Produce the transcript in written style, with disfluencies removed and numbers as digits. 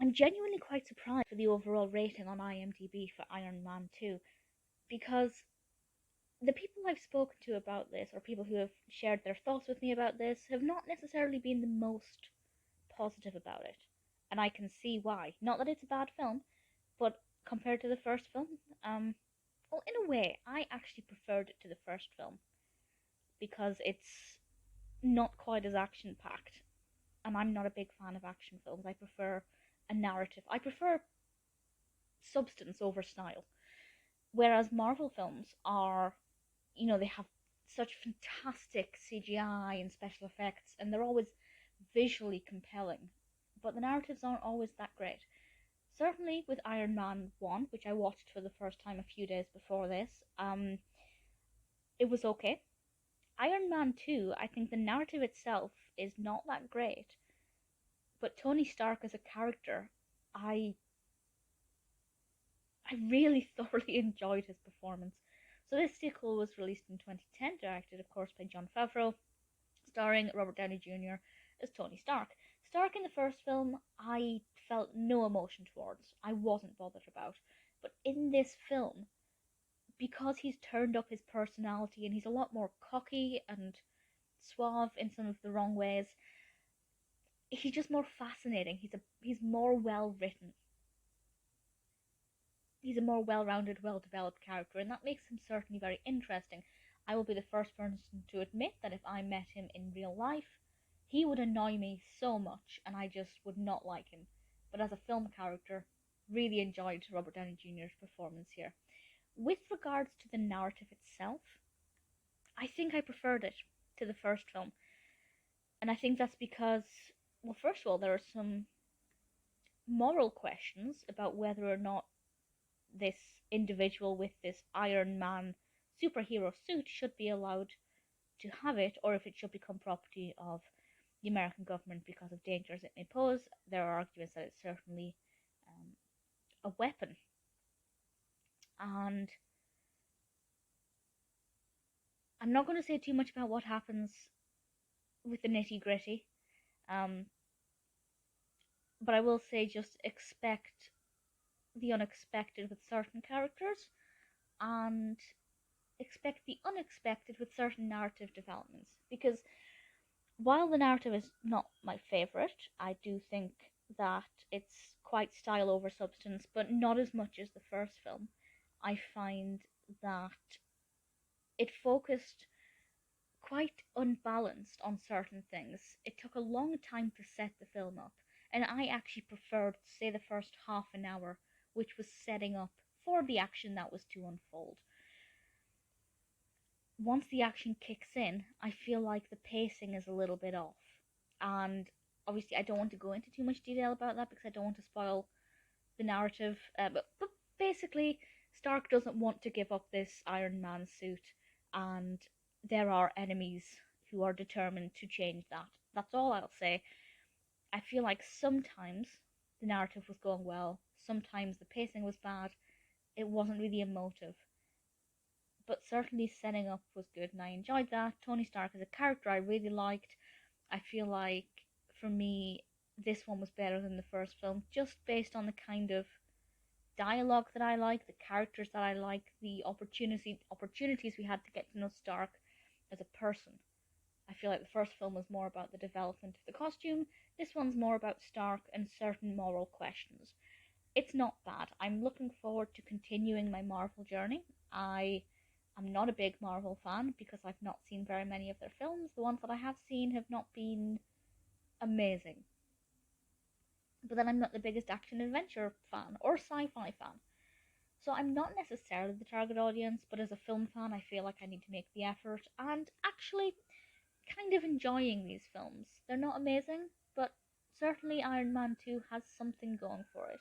I'm genuinely quite surprised for the overall rating on IMDb for Iron Man 2, because the people I've spoken to about this, or people who have shared their thoughts with me about this, have not necessarily been the most positive about it. And I can see why. Not that it's a bad film, but compared to the first film, well, in a way, I actually preferred it to the first film because it's not quite as action packed. And I'm not a big fan of action films. I prefer a narrative. I prefer substance over style. Whereas Marvel films are, they have such fantastic CGI and special effects, and they're always visually compelling, but the narratives aren't always that great. Certainly with Iron Man 1, which I watched for the first time a few days before this, it was okay. Iron Man 2, I think the narrative itself is not that great, but Tony Stark as a character, I I really thoroughly enjoyed his performance. So this sequel was released in 2010, directed of course by Jon Favreau, starring Robert Downey Jr. as Tony Stark. Stark in the first film, I felt no emotion towards. I wasn't bothered about. But in this film, because he's turned up his personality and he's a lot more cocky and suave in some of the wrong ways, he's just more fascinating. He's more well written. He's a more well-rounded, well-developed character, and that makes him certainly very interesting. I will be the first person to admit that if I met him in real life, he would annoy me so much, and I just would not like him. But as a film character, really enjoyed Robert Downey Jr.'s performance here. With regards to the narrative itself, I think I preferred it to the first film. And I think that's because, well, first of all, there are some moral questions about whether or not this individual with this Iron Man superhero suit should be allowed to have it, or if it should become property of the American government because of dangers it may pose. There are arguments that it's certainly a weapon. And I'm not going to say too much about what happens with the nitty gritty, but I will say just expect the unexpected with certain characters, and expect the unexpected with certain narrative developments. Because while the narrative is not my favourite, I do think that it's quite style over substance, but not as much as the first film. I find that it focused quite unbalanced on certain things. It took a long time to set the film up, and I actually preferred, say, the first half an hour, which was setting up for the action that was to unfold. Once the action kicks in, I feel like the pacing is a little bit off. And obviously, I don't want to go into too much detail about that because I don't want to spoil the narrative. But basically, Stark doesn't want to give up this Iron Man suit, and there are enemies who are determined to change that. That's all I'll say. I feel like sometimes the narrative was going well, sometimes the pacing was bad, it wasn't really emotive. But certainly setting up was good and I enjoyed that. Tony Stark as a character I really liked. I feel like for me this one was better than the first film, just based on the kind of dialogue that I like, the characters that I like, the opportunities we had to get to know Stark as a person. I feel like the first film was more about the development of the costume. This one's more about Stark and certain moral questions. It's not bad. I'm looking forward to continuing my Marvel journey. I'm not a big Marvel fan because I've not seen very many of their films. The ones that I have seen have not been amazing. But then I'm not the biggest action adventure fan or sci-fi fan. So I'm not necessarily the target audience, but as a film fan, I feel like I need to make the effort and actually kind of enjoying these films. They're not amazing, but certainly Iron Man 2 has something going for it.